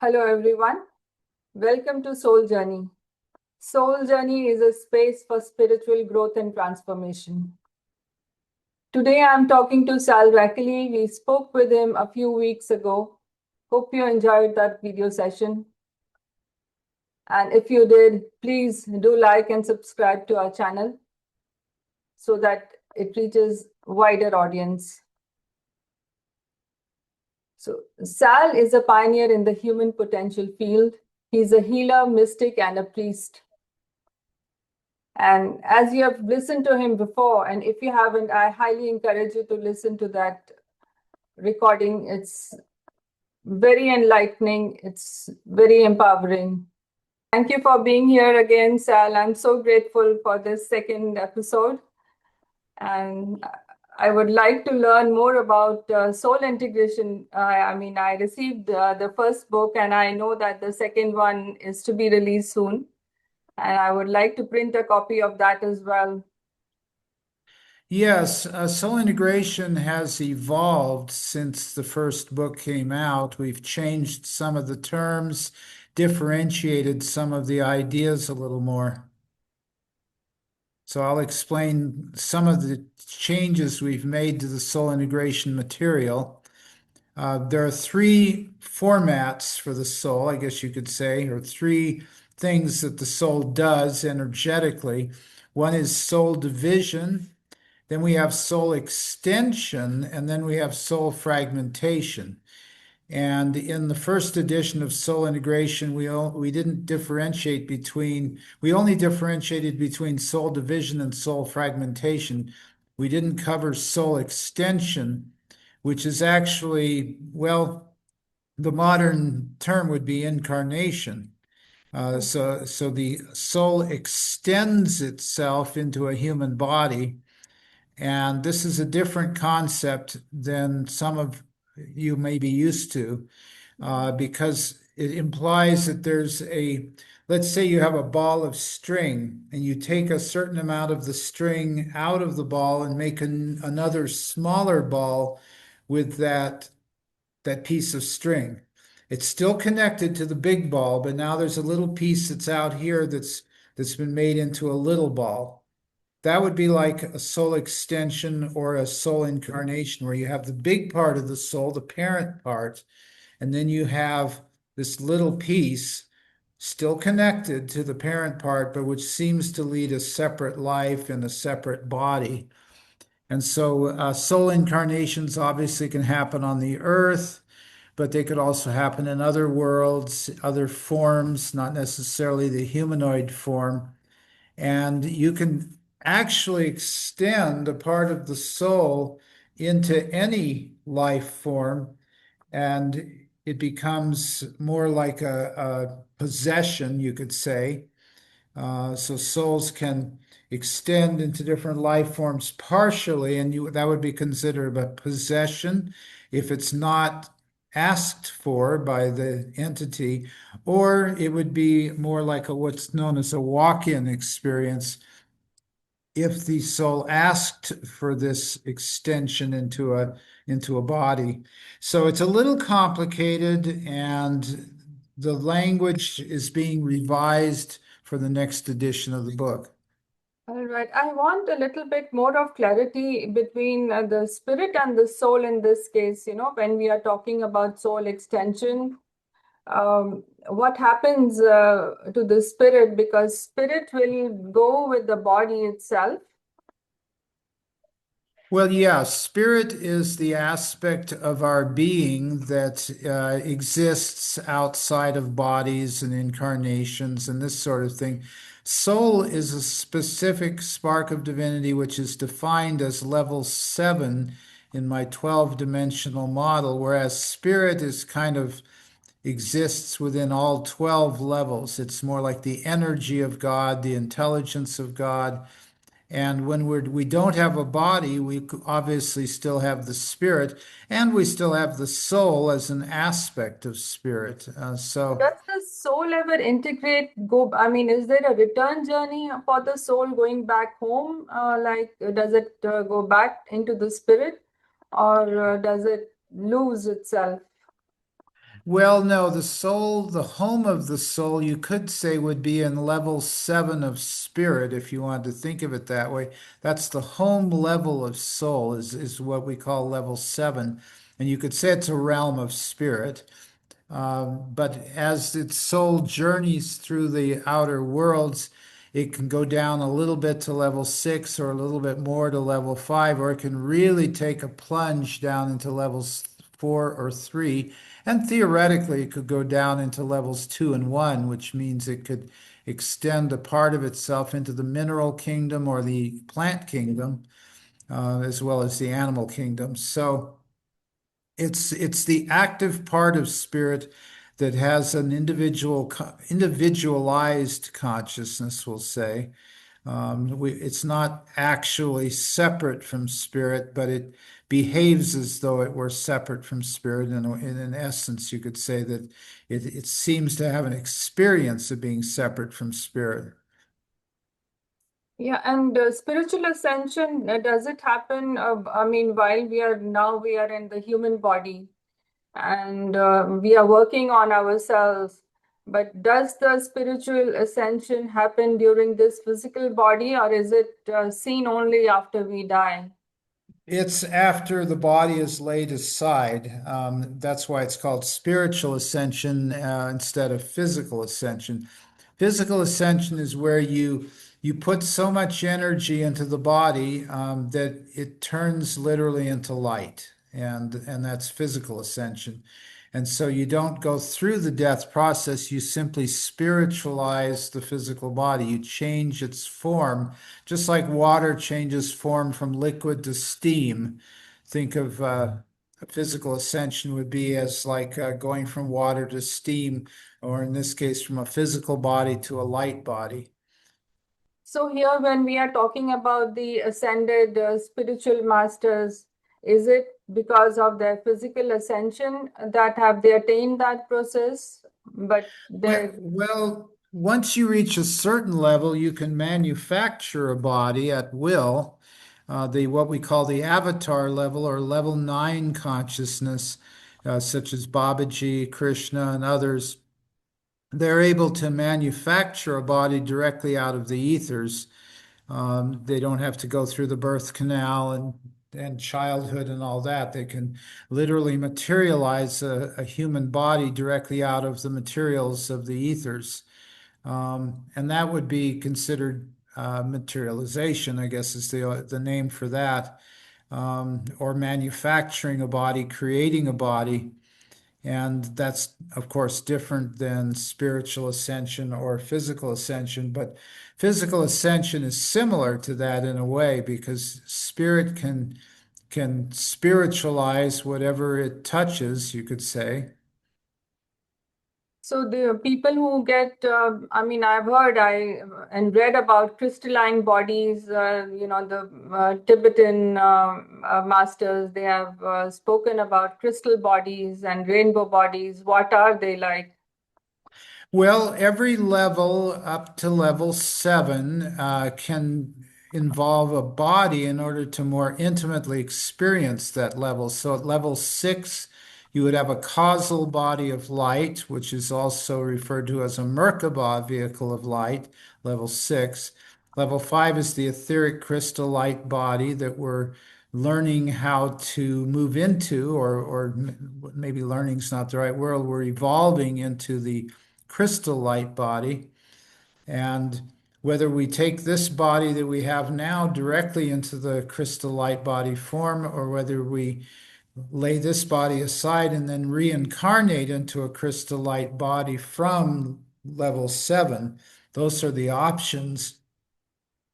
Hello everyone, welcome to SoulJourney. SoulJourney is a space for spiritual growth and transformation. Today I'm talking to Sal Rachele. We spoke with him a few weeks ago. Hope you enjoyed that video session. And if you did, please do like and subscribe to our channel so that it reaches wider audience. So Sal is a pioneer in the human potential field. He's a healer, mystic, and a priest. And as you have listened to him before, and if you haven't, I highly encourage you to listen to that recording. It's very enlightening. It's very empowering. Thank you for being here again, Sal. I'm so grateful for this second episode. And I would like to learn more about soul integration. I received the first book, and I know that the second one is to be released soon. And I would like to print a copy of that as well. Yes, soul integration has evolved since the first book came out. We've changed some of the terms, differentiated some of the ideas a little more. So I'll explain some of the changes we've made to the soul integration material. There are three formats for the soul, I guess you could say, or three things that the soul does energetically. One is soul division. Then we have soul extension, and then we have soul fragmentation. And in the first edition of Soul Integration, we didn't differentiate between, we only differentiated between soul division and soul fragmentation. We didn't cover soul extension, which is actually, well, the modern term would be incarnation. So the soul extends itself into a human body. And this is a different concept than some of you may be used to, because it implies that let's say you have a ball of string and you take a certain amount of the string out of the ball and make another smaller ball with that piece of string. It's still connected to the big ball, but now there's a little piece that's out here that's been made into a little ball. That would be like a soul extension or a soul incarnation, where you have the big part of the soul, the parent part, and then you have this little piece still connected to the parent part, but which seems to lead a separate life in a separate body. And so soul incarnations obviously can happen on the earth, but they could also happen in other worlds, other forms, not necessarily the humanoid form. And you can actually extend a part of the soul into any life form, and it becomes more like a possession, you could say. So souls can extend into different life forms partially, and that would be considered a possession if it's not asked for by the entity, or it would be more like what's known as a walk-in experience if the soul asked for this extension into a body. So it's a little complicated, and the language is being revised for the next edition of the book. All right. I want a little bit more of clarity between the spirit and the soul in this case. When we are talking about soul extension, what happens to the spirit? Because spirit will go with the body itself. Well, yeah, spirit is the aspect of our being that exists outside of bodies and incarnations and this sort of thing. Soul is a specific spark of divinity, which is defined as level 7 in my 12-dimensional model, whereas spirit is kind of exists within all 12 levels. It's more like the energy of God, the intelligence of God. And when we don't have a body, we obviously still have the spirit, and we still have the soul as an aspect of spirit. Does the soul ever integrate, is there a return journey for the soul going back home? Does it go back into the spirit, or does it lose itself? Well, no, the soul, the home of the soul, you could say would be in level 7 of spirit, if you wanted to think of it that way. That's the home level of soul, is what we call level 7. And you could say it's a realm of spirit. But as its soul journeys through the outer worlds, it can go down a little bit to level 6 or a little bit more to level 5, or it can really take a plunge down into levels 4 or 3. And theoretically, it could go down into levels 2 and 1, which means it could extend a part of itself into the mineral kingdom or the plant kingdom, as well as the animal kingdom. So, it's the active part of spirit that has an individualized consciousness, we'll say. It's not actually separate from spirit, but it behaves as though it were separate from spirit. And in an essence, you could say that it seems to have an experience of being separate from spirit. Yeah, and spiritual ascension, does it happen? I mean, while we are in the human body and we are working on ourselves, but does the spiritual ascension happen during this physical body, or is it seen only after we die? It's after the body is laid aside. That's why it's called spiritual ascension instead of physical ascension. Physical ascension is where you put so much energy into the body that it turns literally into light, and that's physical ascension. And so you don't go through the death process, you simply spiritualize the physical body. You change its form, just like water changes form from liquid to steam. Think of a physical ascension would be as like going from water to steam, or in this case, from a physical body to a light body. So here, when we are talking about the ascended spiritual masters, is it because of their physical ascension that have they attained that process? But Well, they well, once you reach a certain level, you can manufacture a body at will. The what we call the avatar level or level 9 consciousness, such as Babaji, Krishna, and others, they're able to manufacture a body directly out of the ethers. They don't have to go through the birth canal and childhood and all that. They can literally materialize a human body directly out of the materials of the ethers. And that would be considered materialization, I guess is the name for that, or manufacturing a body, creating a body. And that's, of course, different than spiritual ascension or physical ascension. But physical ascension is similar to that in a way because spirit can spiritualize whatever it touches, you could say. So the people who get, I mean, I've heard and read about crystalline bodies. The Tibetan masters, they have spoken about crystal bodies and rainbow bodies. What are they like? Well, every level up to level 7 can involve a body in order to more intimately experience that level. So at level 6, you would have a causal body of light, which is also referred to as a Merkaba vehicle of light, level 6. Level 5 is the etheric crystal light body that we're learning how to move into, or maybe learning is not the right word. We're evolving into the crystal light body. And whether we take this body that we have now directly into the crystal light body form, or whether we lay this body aside and then reincarnate into a crystal light body from level 7, those are the options.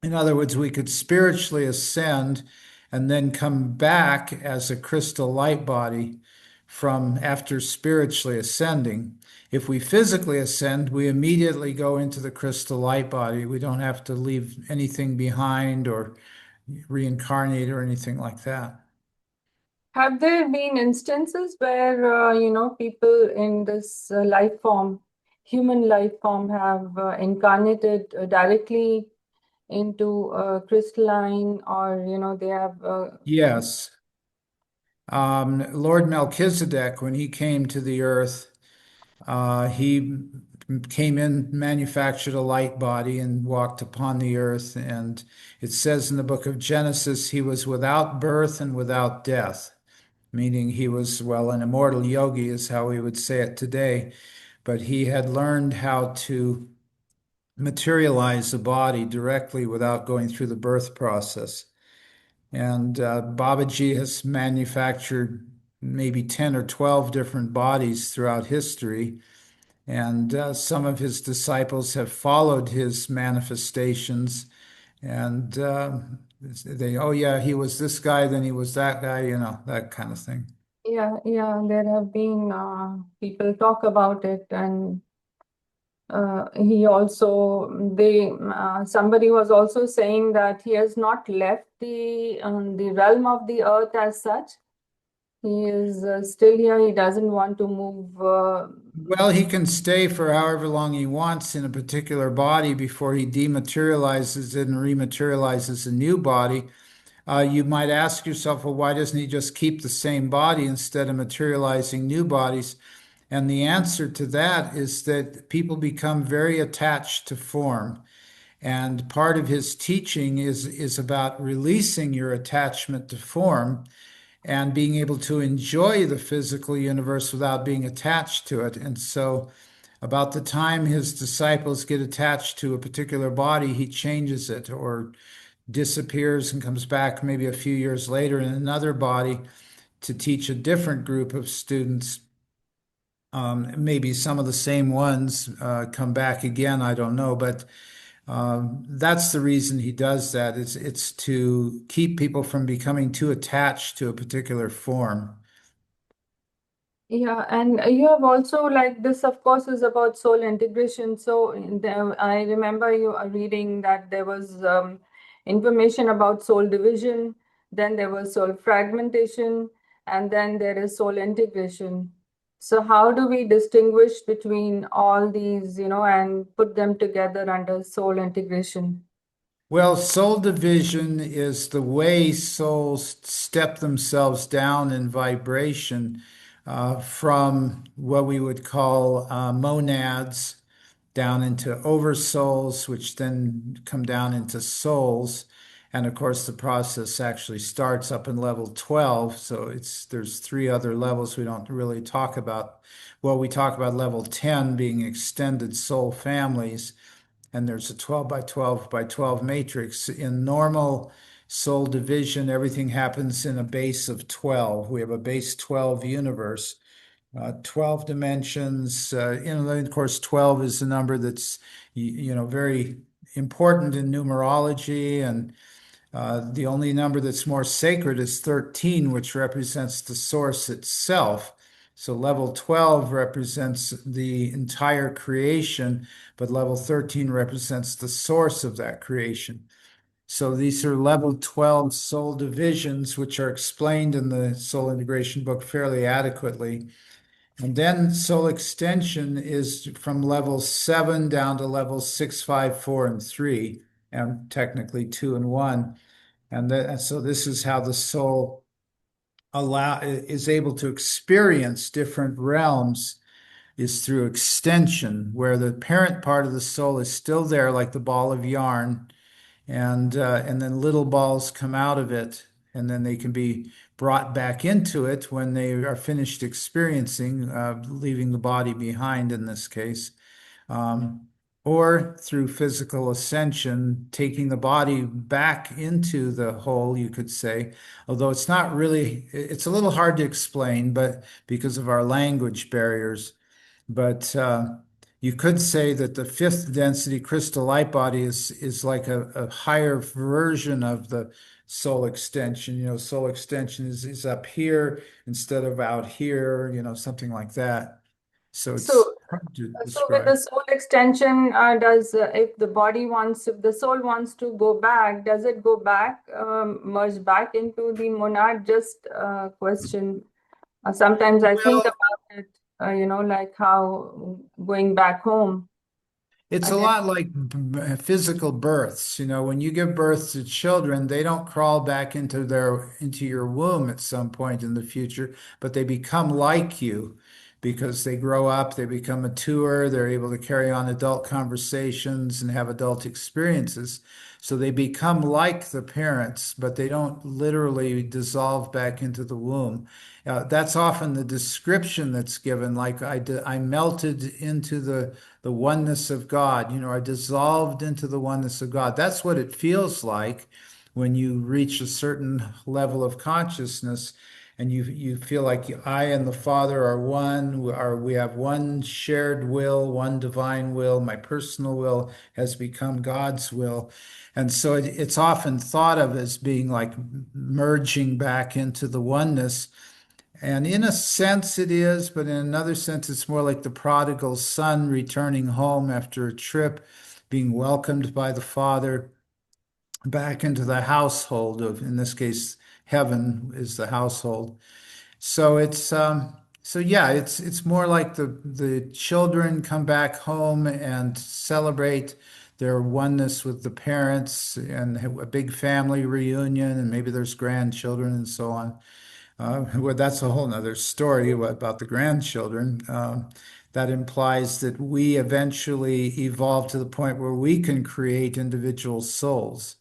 In other words, we could spiritually ascend and then come back as a crystal light body from after spiritually ascending. If we physically ascend, we immediately go into the crystal light body. We don't have to leave anything behind or reincarnate or anything like that. Have there been instances where, people in this life form, human life form, have incarnated directly into crystalline, or they have Yes. Lord Melchizedek, when he came to the earth, He came in, manufactured a light body, and walked upon the earth. And it says in the book of Genesis, he was without birth and without death, meaning he was, well, an immortal yogi is how we would say it today. But he had learned how to materialize the body directly without going through the birth process. And Babaji has manufactured maybe 10 or 12 different bodies throughout history. And some of his disciples have followed his manifestations. And oh, yeah, he was this guy, then he was that guy, that kind of thing. Yeah, yeah, there have been people talk about it, and he also somebody was also saying that he has not left the realm of the earth as such. He is still here. He doesn't want to move. Well, he can stay for however long he wants in a particular body before he dematerializes it and rematerializes a new body. You might ask yourself, well, why doesn't he just keep the same body instead of materializing new bodies? And the answer to that is that people become very attached to form. And part of his teaching is about releasing your attachment to form and being able to enjoy the physical universe without being attached to it. And so, about the time his disciples get attached to a particular body, he changes it or disappears and comes back maybe a few years later in another body to teach a different group of students. Maybe some of the same ones come back again, I don't know, but that's the reason he does that. It's to keep people from becoming too attached to a particular form. Yeah, and you have also, like, this, of course, is about soul integration. So I remember you are reading that there was information about soul division, then there was soul fragmentation, and then there is soul integration. So how do we distinguish between all these, and put them together under soul integration? Well, soul division is the way souls step themselves down in vibration from what we would call monads down into oversouls, which then come down into souls. And of course, the process actually starts up in level 12. So there's three other levels we don't really talk about. Well, we talk about level 10 being extended soul families, and there's a 12 by 12 by 12 matrix. In normal soul division, everything happens in a base of 12. We have a base 12 universe, 12 dimensions. And of course, 12 is the number that's, very important in numerology. And the only number that's more sacred is 13, which represents the source itself. So level 12 represents the entire creation, but level 13 represents the source of that creation. So these are level 12 soul divisions, which are explained in the Soul Integration book fairly adequately. And then soul extension is from level 7 down to level 6, 5, 4, and 3, and technically 2 and 1. And so this is how the soul is able to experience different realms, is through extension, where the parent part of the soul is still there, like the ball of yarn, and then little balls come out of it, and then they can be brought back into it when they are finished experiencing, leaving the body behind in this case. Um, or through physical ascension, taking the body back into the whole, you could say, although it's not really, it's a little hard to explain, but because of our language barriers. But you could say that the fifth density crystal light body is like a higher version of the soul extension. Soul extension is up here instead of out here, something like that. So it's So, hard to so with the describe. soul extension, does if the soul wants to go back, does it go back, merge back into the monad? Just a question. Sometimes I think Well, about it, like how going back home it's a again. lot like physical births. When you give birth to children, they don't crawl back into your womb at some point in the future, but they become like you. because they grow up, they become mature, they're able to carry on adult conversations and have adult experiences. So they become like the parents, but they don't literally dissolve back into the womb. That's often the description that's given, like I melted into the oneness of God. I dissolved into the oneness of God. That's what it feels like when you reach a certain level of consciousness and you feel like I and the Father are one, we have one shared will, one divine will. My personal will has become God's will. And so it's often thought of as being like merging back into the oneness. And in a sense it is, but in another sense it's more like the prodigal son returning home after a trip, being welcomed by the Father back into the household of, in this case, heaven is the household. So so yeah, it's more like the children come back home and celebrate their oneness with the parents and have a big family reunion, and maybe there's grandchildren and so on. Well, that's a whole nother story about the grandchildren. That implies that we eventually evolve to the point where we can create individual souls.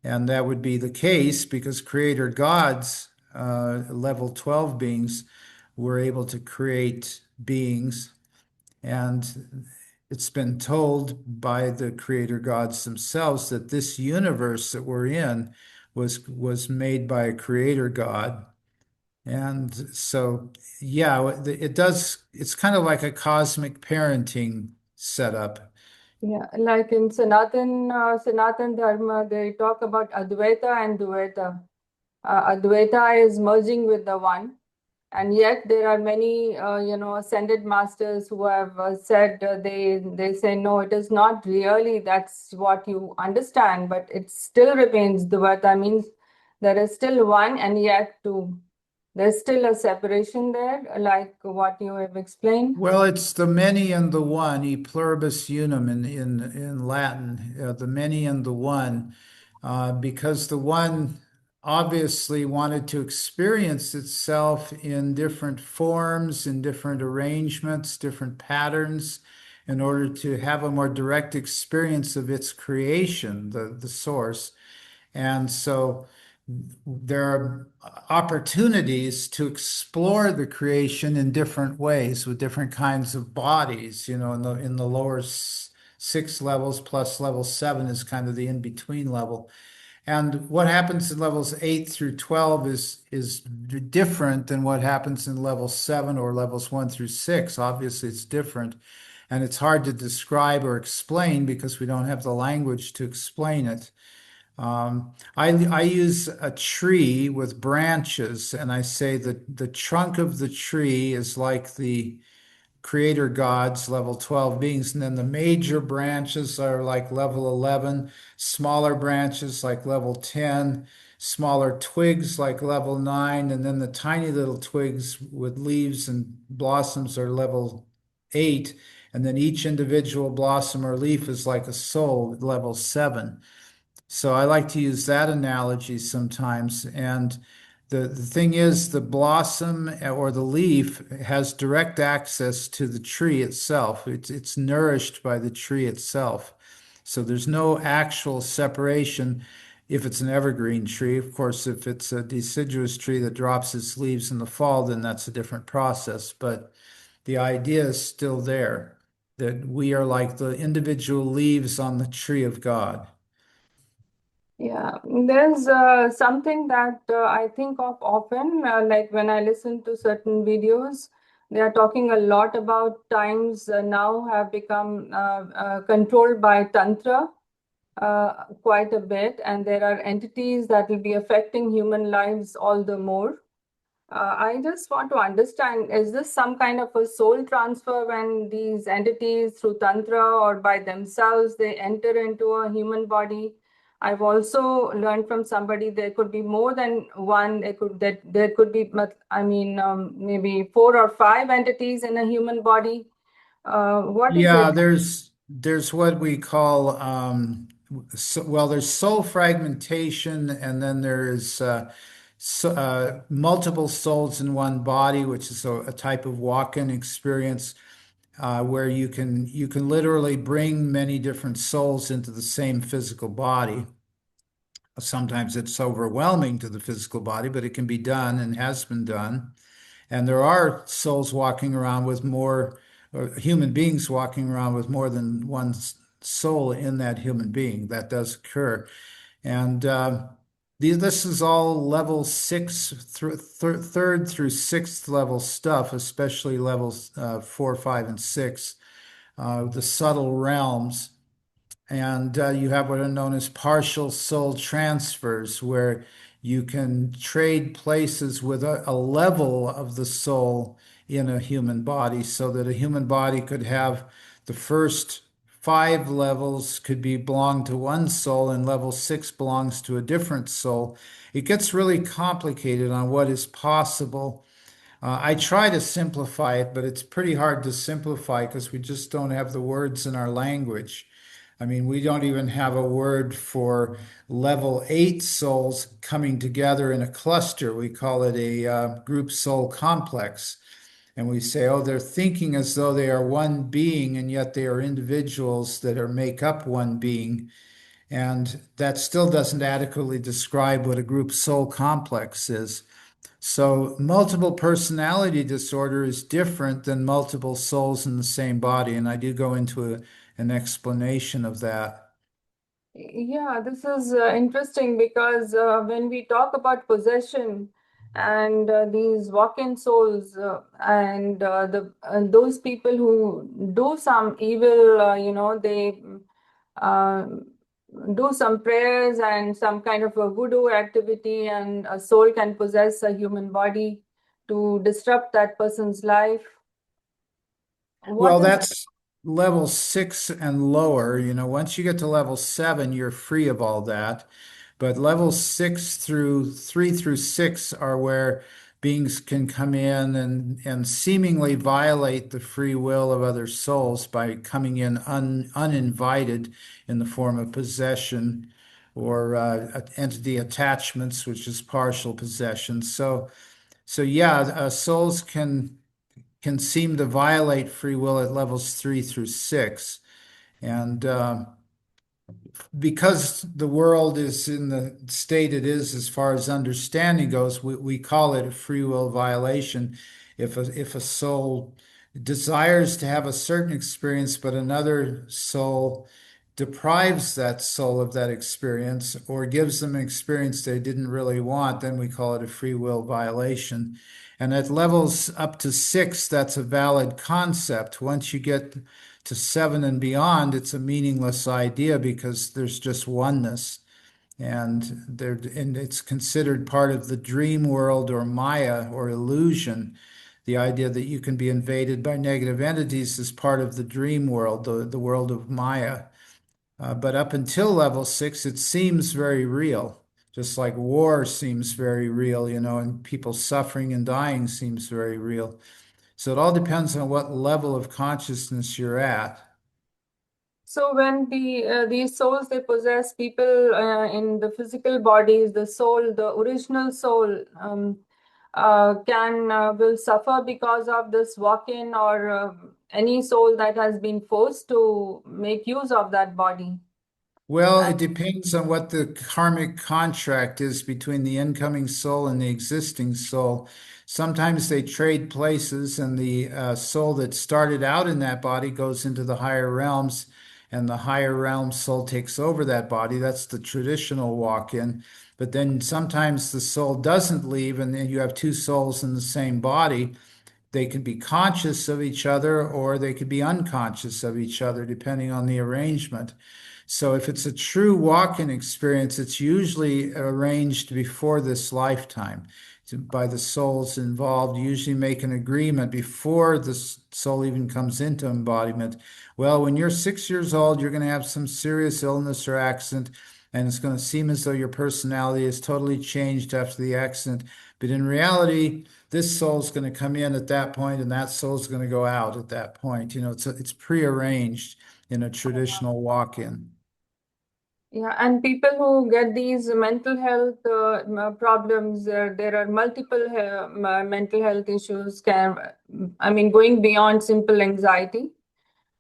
And that would be the case because creator gods, level 12 beings, were able to create beings. And it's been told by the creator gods themselves that this universe that we're in was made by a creator god. And so, yeah, it does, it's kind of like a cosmic parenting setup. Yeah, like in Sanatan Dharma, they talk about Advaita and Dvaita. Advaita is merging with the one, and yet there are many, ascended masters who have said they say no, it is not really that's what you understand, but it still remains Dvaita. Means there is still one, and yet two. There's still a separation there, like what you have explained. Well, it's the many and the one, e pluribus unum in Latin, the many and the one, because the one obviously wanted to experience itself in different forms, in different arrangements, different patterns, in order to have a more direct experience of its creation, the source. And so there are opportunities to explore the creation in different ways with different kinds of bodies, in the lower six levels plus level seven is kind of the in-between level. And what happens in levels 8 through 12 is different than what happens in level 7 or levels 1 through 6. Obviously, it's different. And it's hard to describe or explain because we don't have the language to explain it. I use a tree with branches, and I say that the trunk of the tree is like the creator gods, level 12 beings, and then the major branches are like level 11, smaller branches like level 10, smaller twigs like level 9, and then the tiny little twigs with leaves and blossoms are level 8, and then each individual blossom or leaf is like a soul, level 7. So I like to use that analogy sometimes. And the thing is, the blossom or the leaf has direct access to the tree itself. It's nourished by the tree itself. So there's no actual separation if it's an evergreen tree. Of course, if it's a deciduous tree that drops its leaves in the fall, then that's a different process. But the idea is still there, that we are like the individual leaves on the tree of God. Yeah, there's something that I think of often, like when I listen to certain videos, they are talking a lot about times now have become controlled by Tantra quite a bit, and there are entities that will be affecting human lives all the more. I just want to understand, is this some kind of a soul transfer when these entities through Tantra or by themselves, they enter into a human body? I've also learned from somebody there could be more than one. There could be, maybe 4 or 5 entities in a human body. What is Yeah, it? there's what we call well, there's soul fragmentation, and then there is multiple souls in one body, which is a type of walk-in experience where you can literally bring many different souls into the same physical body. Sometimes it's overwhelming to the physical body, but it can be done and has been done. And there are souls walking around with more, or human beings walking around with more than one soul in that human being. That does occur. And this is all level six, third through sixth level stuff, especially levels 4, 5, and 6, the subtle realms. And you have what are known as partial soul transfers, where you can trade places with a level of the soul in a human body, so that a human body could have the first 5 levels could be belong to one soul, and level 6 belongs to a different soul. It gets really complicated on what is possible. I try to simplify it, but it's pretty hard to simplify because we just don't have the words in our language. I mean, we don't even have a word for level 8 souls coming together in a cluster. We call it a group soul complex. And we say, oh, they're thinking as though they are one being, and yet they are individuals that are make up one being. And that still doesn't adequately describe what a group soul complex is. So, multiple personality disorder is different than multiple souls in the same body. And I do go into an explanation of that. Yeah, this is interesting because when we talk about possession and these walk-in souls and the those people who do some evil, they uh, do some prayers and some kind of a voodoo activity, and a soul can possess a human body to disrupt that person's life. Well, What is that's level 6 and lower. Once you get to level 7, you're free of all that. But level 6 through 3 through 6 are where beings can come in and seemingly violate the free will of other souls by coming in uninvited in the form of possession or entity attachments, which is partial possession. So yeah, souls can seem to violate free will at levels 3 through 6. And because the world is in the state it is as far as understanding goes, we call it a free will violation. If a soul desires to have a certain experience, but another soul deprives that soul of that experience or gives them an experience they didn't really want, then we call it a free will violation. And at levels up to 6, that's a valid concept. Once you get to 7 and beyond, it's a meaningless idea because there's just oneness. And it's considered part of the dream world or Maya or illusion. The idea that you can be invaded by negative entities is part of the dream world, the world of Maya. But up until level 6, it seems very real, just like war seems very real, and people suffering and dying seems very real. So it all depends on what level of consciousness you're at. So when these souls they possess people in the physical bodies, the soul, the original soul, can will suffer because of this walk-in, or any soul that has been forced to make use of that body. Well, And it depends on what the karmic contract is between the incoming soul and the existing soul. Sometimes they trade places, and the soul that started out in that body goes into the higher realms, and the higher realm soul takes over that body. That's the traditional walk-in. But then sometimes the soul doesn't leave, and then you have two souls in the same body. They could be conscious of each other, or they could be unconscious of each other, depending on the arrangement. So if it's a true walk-in experience, it's usually arranged before this lifetime by the souls involved, usually make an agreement before the soul even comes into embodiment. Well, when you're 6 years old, you're going to have some serious illness or accident, and it's going to seem as though your personality is totally changed after the accident. But in reality, this soul's going to come in at that point, and that soul's going to go out at that point. It's prearranged in a traditional walk-in. Yeah, and people who get these mental health problems, there are multiple mental health issues. I mean, going beyond simple anxiety.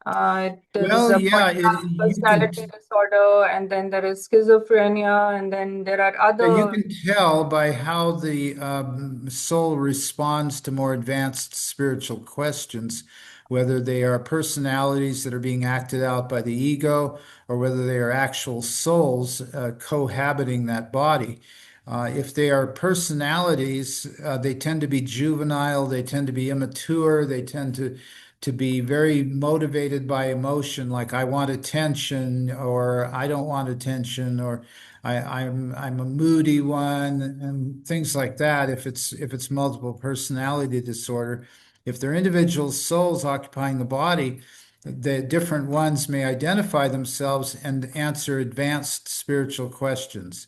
It is Well, a yeah, you can. personality disorder, and then there is schizophrenia, and then there are Yeah, you other. can tell by how the soul responds to more advanced spiritual questions, whether they are personalities that are being acted out by the ego or whether they are actual souls cohabiting that body. If they are personalities, they tend to be juvenile, they tend to be immature, they tend to be very motivated by emotion, like I want attention or I don't want attention or I'm a moody one and things like that. If it's multiple personality disorder, if they're individual souls occupying the body, the different ones may identify themselves and answer advanced spiritual questions.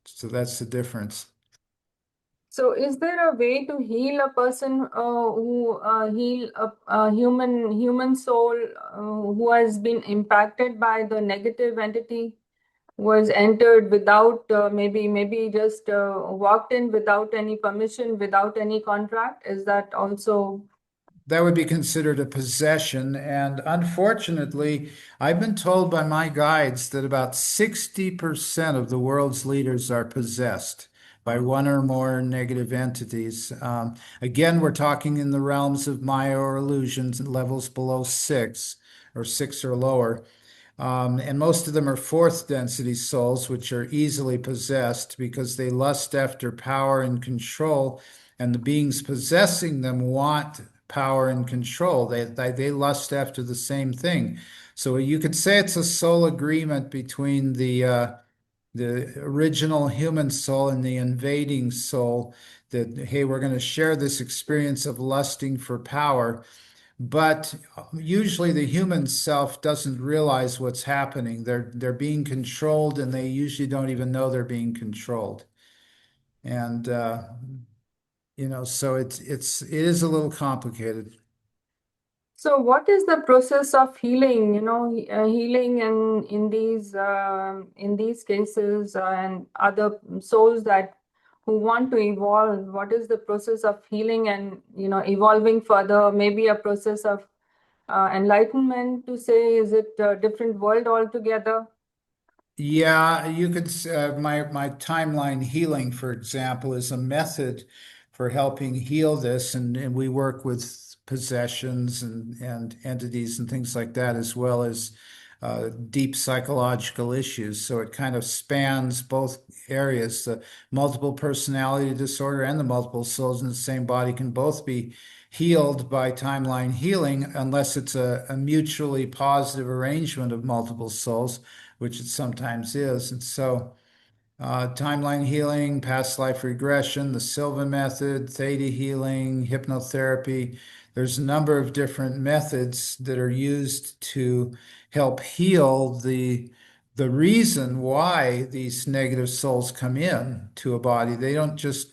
So that's the difference. So, is there a way to heal a person who heal a human soul who has been impacted by the negative entity, was entered without maybe just walked in without any permission, without any contract? Is that also? That would be considered a possession. And unfortunately, I've been told by my guides that about 60% of the world's leaders are possessed by one or more negative entities. Again, we're talking in the realms of Maya or illusions and levels below six or six or lower. And most of them are fourth density souls, which are easily possessed because they lust after power and control, and the beings possessing them want power and control. They lust after the same thing. So you could say it's a soul agreement between the original human soul and the invading soul that, hey, we're going to share this experience of lusting for power. But usually the human self doesn't realize what's happening. They're being controlled and they usually don't even know they're being controlled. And so it is a little complicated. So, what is the process of healing? Healing in these cases and other souls that who want to evolve. What is the process of healing and evolving further? Maybe a process of enlightenment. To say, is it a different world altogether? Yeah, you could my timeline healing, for example, is a method for helping heal this, and we work with possessions and entities and things like that, as well as deep psychological issues. So it kind of spans both areas. The multiple personality disorder and the multiple souls in the same body can both be healed by timeline healing, unless it's a mutually positive arrangement of multiple souls, which it sometimes is. And so, timeline healing, past life regression, the Silva method, theta healing, hypnotherapy. There's a number of different methods that are used to help heal the reason why these negative souls come in to a body. They don't just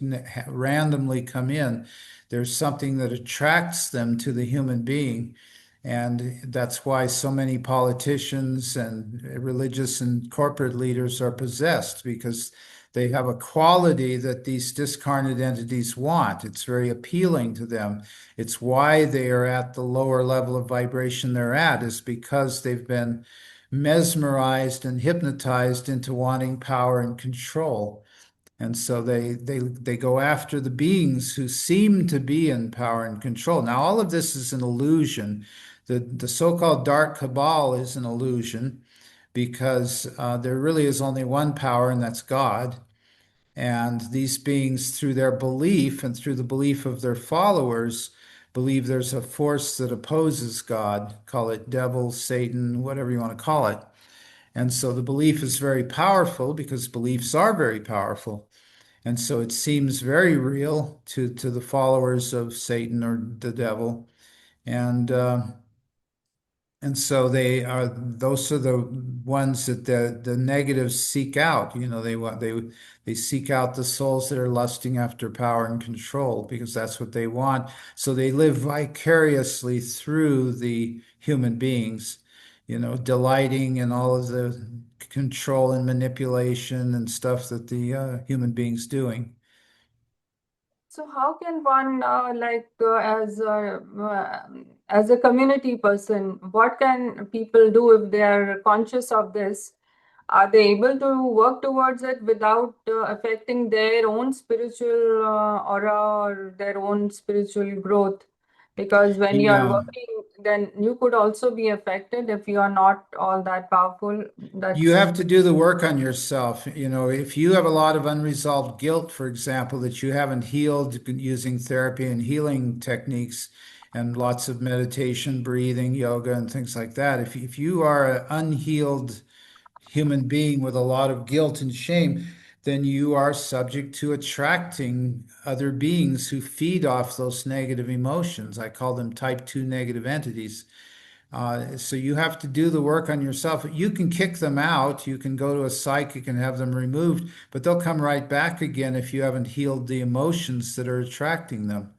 randomly come in. There's something that attracts them to the human being. And that's why so many politicians and religious and corporate leaders are possessed, because they have a quality that these discarnate entities want. It's very appealing to them. It's why they are at the lower level of vibration they're at, is because they've been mesmerized and hypnotized into wanting power and control. And so they go after the beings who seem to be in power and control. Now, all of this is an illusion. The so-called dark cabal is an illusion because there really is only one power, and that's God. And these beings, through their belief and through the belief of their followers, believe there's a force that opposes God. Call it devil, Satan, whatever you want to call it. And so the belief is very powerful because beliefs are very powerful. And so it seems very real to the followers of Satan or the devil. And and so those are the ones that the negatives seek out. They seek out the souls that are lusting after power and control, because that's what they want. So they live vicariously through the human beings. delighting in all of the control and manipulation and stuff that the human being's doing. So how can one, as a community person, what can people do if they are conscious of this? Are they able to work towards it without affecting their own spiritual aura or their own spiritual growth? Because when you are Yeah. working, then you could also be affected if you are not all that powerful. You That's have to do the work on yourself. If you have a lot of unresolved guilt, for example, that you haven't healed using therapy and healing techniques and lots of meditation, breathing, yoga, and things like that, if you are an unhealed human being with a lot of guilt and shame, then you are subject to attracting other beings who feed off those negative emotions. I call them type 2 negative entities. So you have to do the work on yourself. You can kick them out. You can go to a psychic and have them removed, but they'll come right back again if you haven't healed the emotions that are attracting them.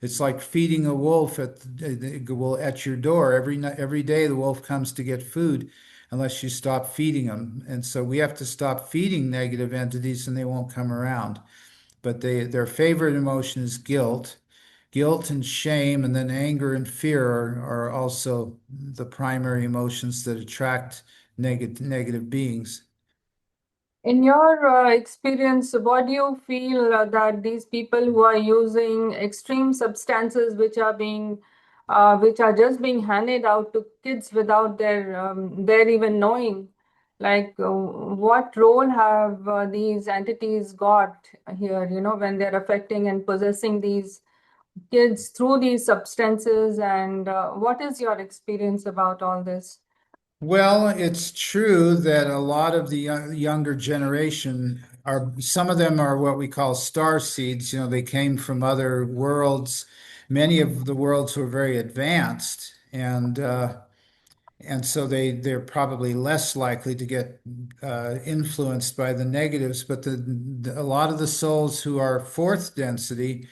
It's like feeding a wolf at your door. Every day the wolf comes to get food unless you stop feeding them. And so we have to stop feeding negative entities and they won't come around. But their favorite emotion is guilt. Guilt and shame, and then anger and fear are also the primary emotions that attract negative beings. in your experience, what do you feel that these people who are using extreme substances which are just being handed out to kids without their even knowing, what role have these entities got here, when they're affecting and possessing these kids through these substances, and what is your experience about all this? Well, it's true that a lot of the younger generation some of them are what we call star seeds. They came from other worlds. Many of the worlds were very advanced, and so they're probably less likely to get influenced by the negatives. But a lot of the souls who are fourth density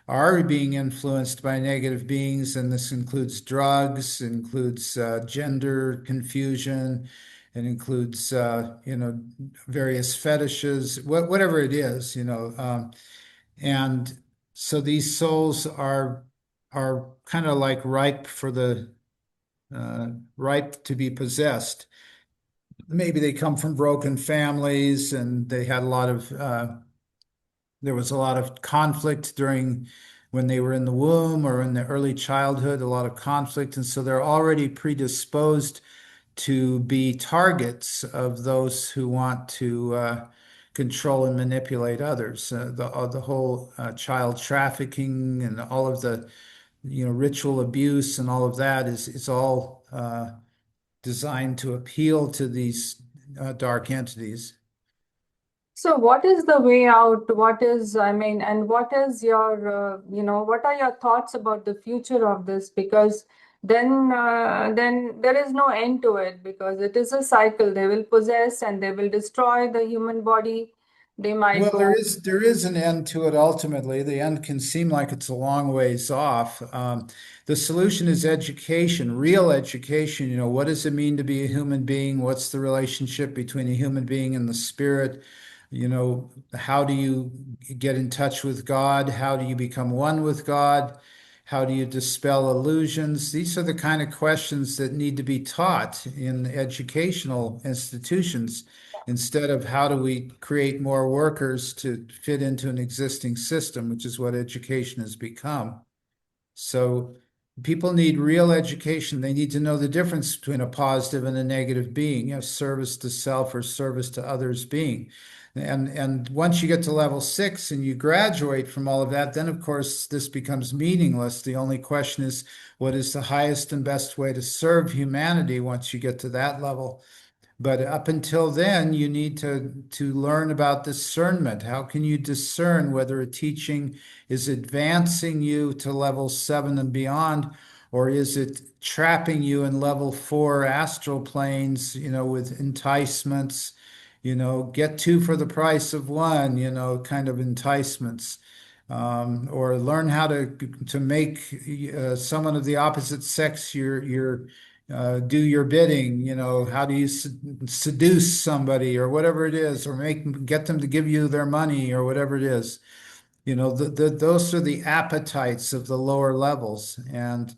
are being influenced by negative beings, and this includes drugs, includes gender confusion, it includes various fetishes, whatever it is, and so these souls are kind of like ripe to be possessed. Maybe they come from broken families and they had a lot of there was a lot of conflict during when they were in the womb or in the early childhood, a lot of conflict. And so they're already predisposed to be targets of those who want to control and manipulate others. The whole child trafficking and all of the, ritual abuse and all of that is all designed to appeal to these dark entities. So what is the way out? And what is what are your thoughts about the future of this? Because then there is no end to it because it is a cycle. They will possess and they will destroy the human body. They might Well, go. there is an end to it ultimately. The end can seem like it's a long ways off. The solution is education, real education. What does it mean to be a human being? What's the relationship between a human being and the spirit? How do you get in touch with God? How do you become one with God? How do you dispel illusions? These are the kind of questions that need to be taught in educational institutions instead of how do we create more workers to fit into an existing system, which is what education has become. So people need real education. They need to know the difference between a positive and a negative being, service to self or service to others being. And once you get to level 6 and you graduate from all of that, then of course this becomes meaningless. The only question is, what is the highest and best way to serve humanity once you get to that level? But up until then, you need to learn about discernment. How can you discern whether a teaching is advancing you to level 7 and beyond, or is it trapping you in level 4 astral planes, with enticements, get two for the price of one, kind of enticements. Or learn how to make someone of the opposite sex do your bidding, how do you seduce somebody or whatever it is, or get them to give you their money or whatever it is. Those are the appetites of the lower levels. And,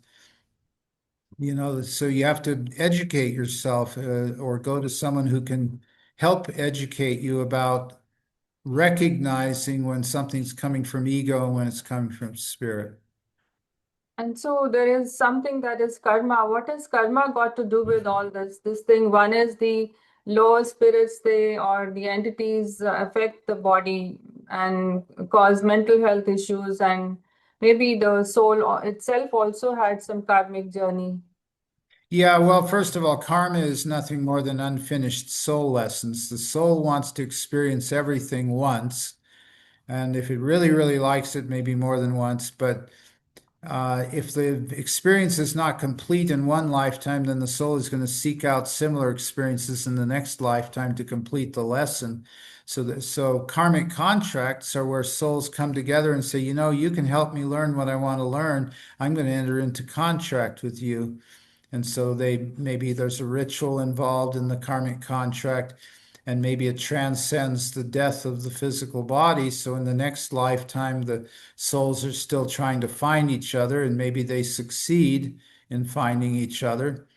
so you have to educate yourself, or go to someone who can help educate you about recognizing when something's coming from ego and when it's coming from spirit. And so there is something that is karma. What has karma got to do with all this? This thing, one is the lower spirits, they or the entities affect the body and cause mental health issues, and maybe the soul itself also had some karmic journey. Yeah, well, first of all, karma is nothing more than unfinished soul lessons. The soul wants to experience everything once, and if it really, really likes it, maybe more than once. But if the experience is not complete in one lifetime, then the soul is going to seek out similar experiences in the next lifetime to complete the lesson. So karmic contracts are where souls come together and say, you can help me learn what I want to learn. I'm going to enter into contract with you. And so maybe there's a ritual involved in the karmic contract, and maybe it transcends the death of the physical body. So in the next lifetime, the souls are still trying to find each other, and maybe they succeed in finding each other,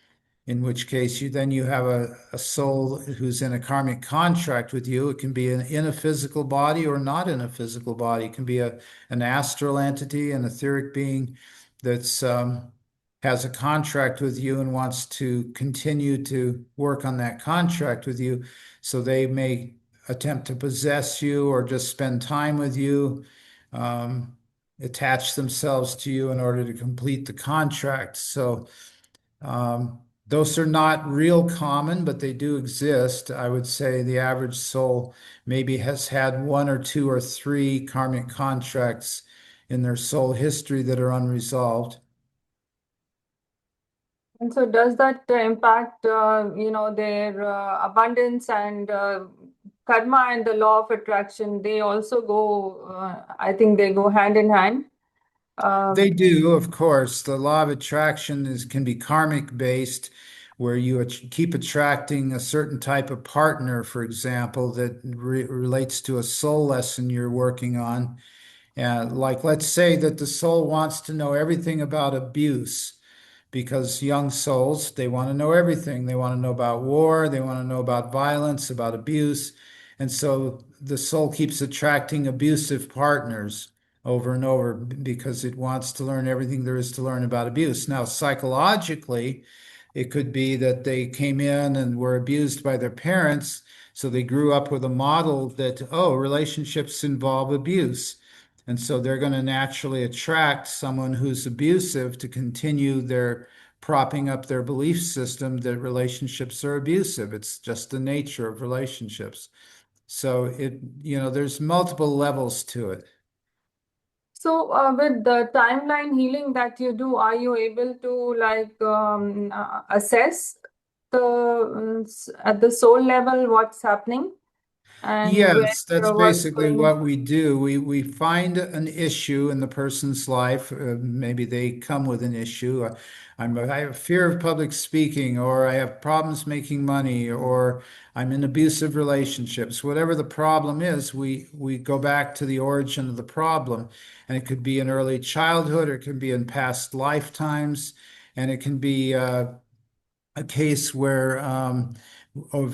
in which case you have a soul who's in a karmic contract with you. It can be in a physical body or not in a physical body. It can be an astral entity, an etheric being that's has a contract with you and wants to continue to work on that contract with you. So they may attempt to possess you or just spend time with you, um, attach themselves to you in order to complete the contract. So those are not real common, but they do exist. I would say the average soul maybe has had one or two or three karmic contracts in their soul history that are unresolved. And so does that impact, their abundance and karma and the law of attraction? They also go, I think they go hand in hand. They Um, do, of course. The law of attraction can be karmic based, where you keep attracting a certain type of partner, for example, that relates to a soul lesson you're working on. And like, let's say that the soul wants to know everything about abuse, because young souls, they want to know everything. They want to know about war, they want to know about violence, about abuse. And so the soul keeps attracting abusive partners over and over because it wants to learn everything there is to learn about abuse. Now, psychologically, it could be that they came in and were abused by their parents. So they grew up with a model that, oh, relationships involve abuse. And so they're going to naturally attract someone who's abusive to continue their propping up their belief system that relationships are abusive. It's just the nature of relationships. So there's multiple levels to it. so with the timeline healing that you do, are you able to assess at the soul level what's happening and Yes, that's what's basically going? what we do. We find an issue in the person's life. Maybe they come with an issue. I have fear of public speaking, or I have problems making money, or I'm in abusive relationships. Whatever the problem is, we go back to the origin of the problem, and it could be in early childhood, or it can be in past lifetimes, and it can be a case where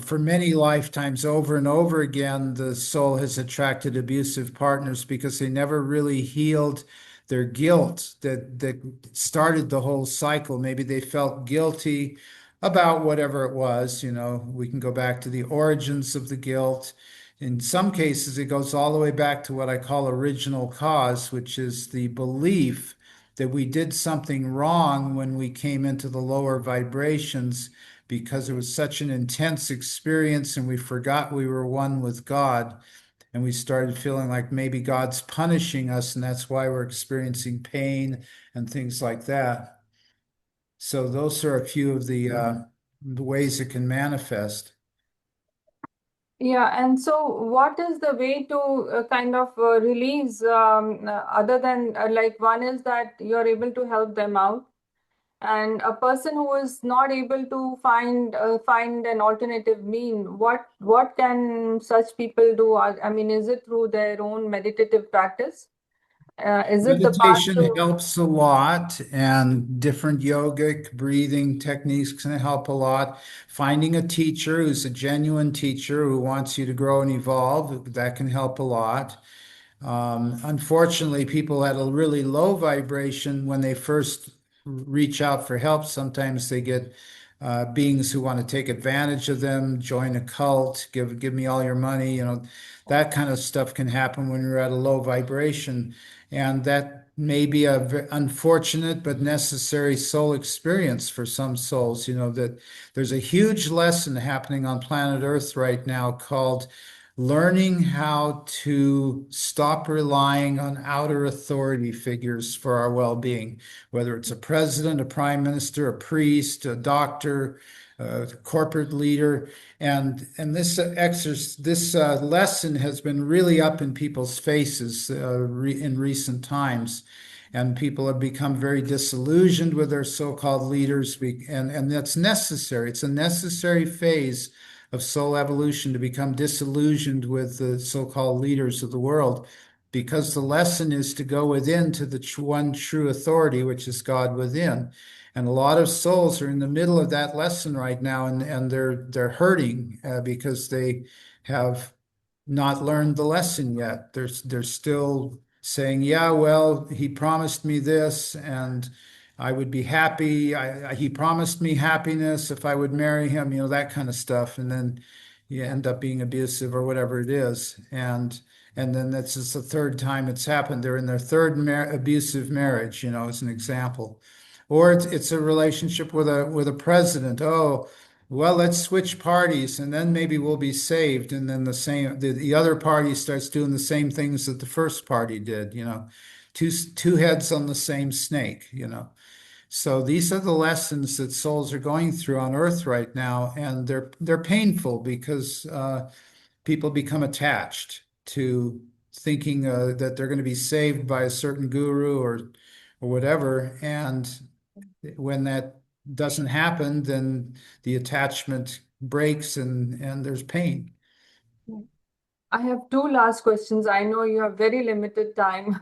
for many lifetimes over and over again, the soul has attracted abusive partners because they never really healed their guilt that started the whole cycle. Maybe they felt guilty about whatever it was. We can go back to the origins of the guilt. In some cases, it goes all the way back to what I call original cause, which is the belief that we did something wrong when we came into the lower vibrations, because it was such an intense experience and we forgot we were one with God. And we started feeling like maybe God's punishing us, and that's why we're experiencing pain and things like that. So those are a few of the ways it can manifest. Yeah, and so what is the way to kind of release other than one is that you're able to help them out, And a person who is not able to find an alternative mean, what can such people do? I mean, is it through their own meditative practice? Is it the path Meditation to? helps a lot, and different yogic breathing techniques can help a lot. Finding a teacher who's a genuine teacher who wants you to grow and evolve, that can help a lot. Unfortunately, people at a really low vibration, when they first reach out for help, sometimes they get beings who want to take advantage of them, join a cult, give me all your money. That kind of stuff can happen when you're at a low vibration, and that may be a unfortunate but necessary soul experience for some souls. That there's a huge lesson happening on planet Earth right now called learning how to stop relying on outer authority figures for our well-being, whether it's a president, a prime minister, a priest, a doctor, a corporate leader. And this lesson has been really up in people's faces in recent times. And people have become very disillusioned with their so-called leaders, and that's necessary. It's a necessary phase of soul evolution to become disillusioned with the so-called leaders of the world, because the lesson is to go within to the one true authority, which is God within. And a lot of souls are in the middle of that lesson right now, and they're hurting because they have not learned the lesson yet. They're still saying, "Yeah, well, he promised me this, and I would be happy. He promised me happiness if I would marry him," that kind of stuff. And then you end up being abusive or whatever it is. And then that's just the third time it's happened. They're in their third abusive marriage, as an example. Or it's a relationship with a president. Oh, well, let's switch parties and then maybe we'll be saved. And then the other party starts doing the same things that the first party did, two heads on the same snake. So these are the lessons that souls are going through on Earth right now, and they're painful because people become attached to thinking that they're going to be saved by a certain guru or whatever. And when that doesn't happen, then the attachment breaks and there's pain. I have two last questions. I know you have very limited time,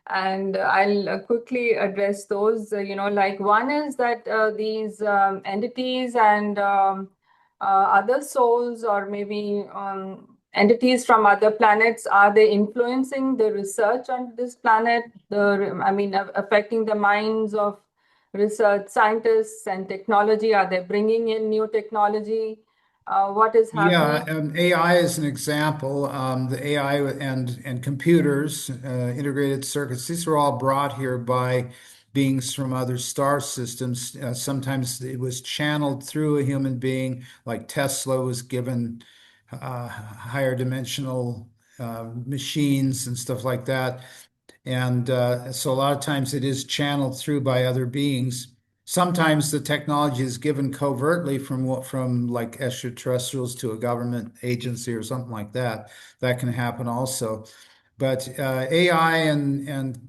and I'll quickly address those. Like one is that these entities and other souls, or maybe entities from other planets, are they influencing the research on this planet? I mean, affecting the minds of research scientists and technology? Are they bringing in new technology? What is Yeah, happening? AI is an example. The AI and computers, integrated circuits, these were all brought here by beings from other star systems. Sometimes it was channeled through a human being, like Tesla was given higher dimensional machines and stuff like that. And so a lot of times it is channeled through by other beings. Sometimes the technology is given covertly from like extraterrestrials to a government agency or something like that. That can happen also. But AI and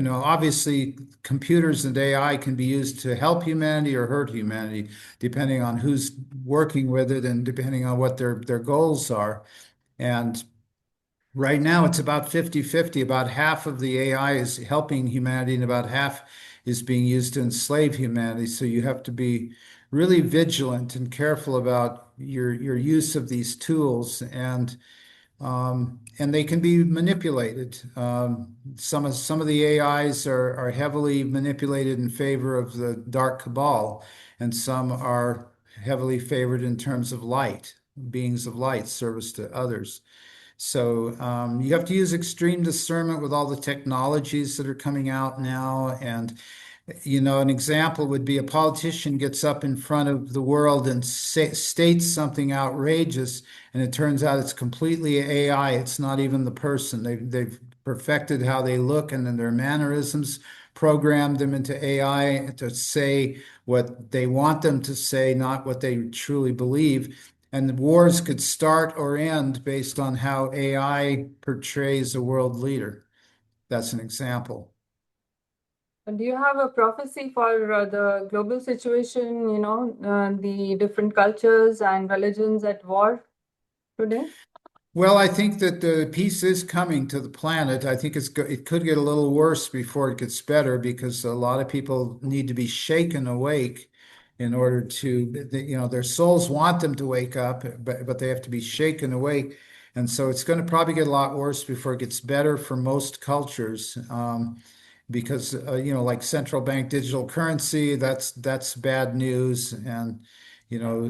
obviously computers and AI can be used to help humanity or hurt humanity, depending on who's working with it and depending on what their goals are. And right now, it's about 50-50. About half of the AI is helping humanity, and about half is being used to enslave humanity. So you have to be really vigilant and careful about your use of these tools, and they can be manipulated. Some of the AIs are heavily manipulated in favor of the dark cabal, and some are heavily favored in terms of light, beings of light, service to others. So you have to use extreme discernment with all the technologies that are coming out now. And, an example would be a politician gets up in front of the world and states something outrageous, and it turns out it's completely AI. It's not even the person. They've perfected how they look and then their mannerisms, programmed them into AI to say what they want them to say, not what they truly believe. And the wars could start or end based on how AI portrays a world leader. That's an example. Do you have a prophecy for the global situation, the different cultures and religions at war today? Well, I think that the peace is coming to the planet. I think it could get a little worse before it gets better because a lot of people need to be shaken awake in order to, their souls want them to wake up, but they have to be shaken awake. And so it's going to probably get a lot worse before it gets better for most cultures. Because like central bank digital currency, that's bad news. And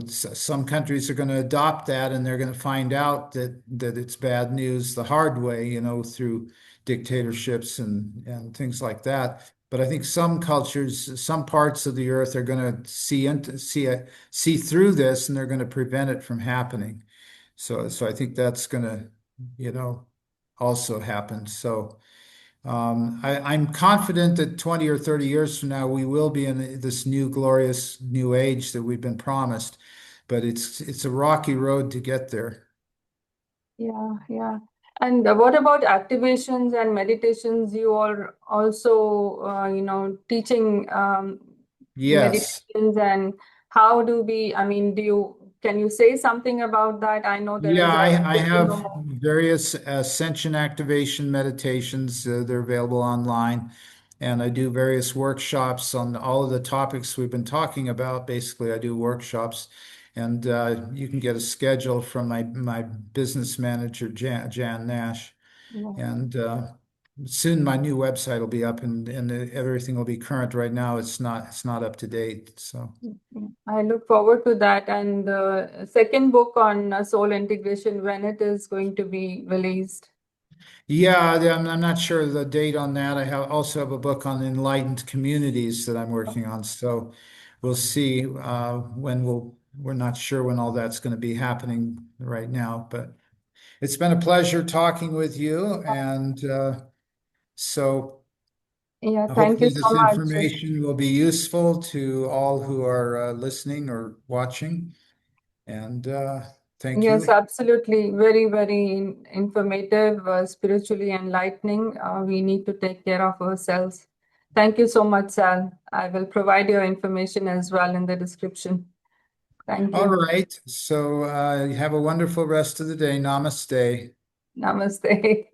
some countries are going to adopt that, and they're going to find out that it's bad news the hard way, through dictatorships and things like that. But I think some cultures, some parts of the earth are going to see through this, and they're going to prevent it from happening. So I think that's going to, also happen. So. I'm confident that 20 or 30 years from now, we will be in this new glorious new age that we've been promised, but it's a rocky road to get there. Yeah, yeah. And what about activations and meditations? You are also, teaching Yes. meditations, and how do we, I mean, can you say something about that? I know there Yeah, is I good to have know. various ascension activation meditations. They're available online. And I do various workshops on all of the topics we've been talking about. Basically, I do workshops, and you can get a schedule from my business manager, Jan Nash. Yeah. And soon my new website will be up, and everything will be current. Right now, it's not up to date. So. I look forward to that. And the second book on soul integration, when it is going to be released. Yeah, I'm not sure the date on that. Also have a book on enlightened communities that I'm working on. So we'll see when we're not sure when all that's going to be happening right now. But it's been a pleasure talking with you. And so Yeah, thank you hopefully so this much. information will be useful to all who are listening or watching. And thank Yes, you. absolutely. Very, very informative, spiritually enlightening. We need to take care of ourselves. Thank you so much, Sal. I will provide your information as well in the description. Thank All you. right. So have a wonderful rest of the day. Namaste. Namaste.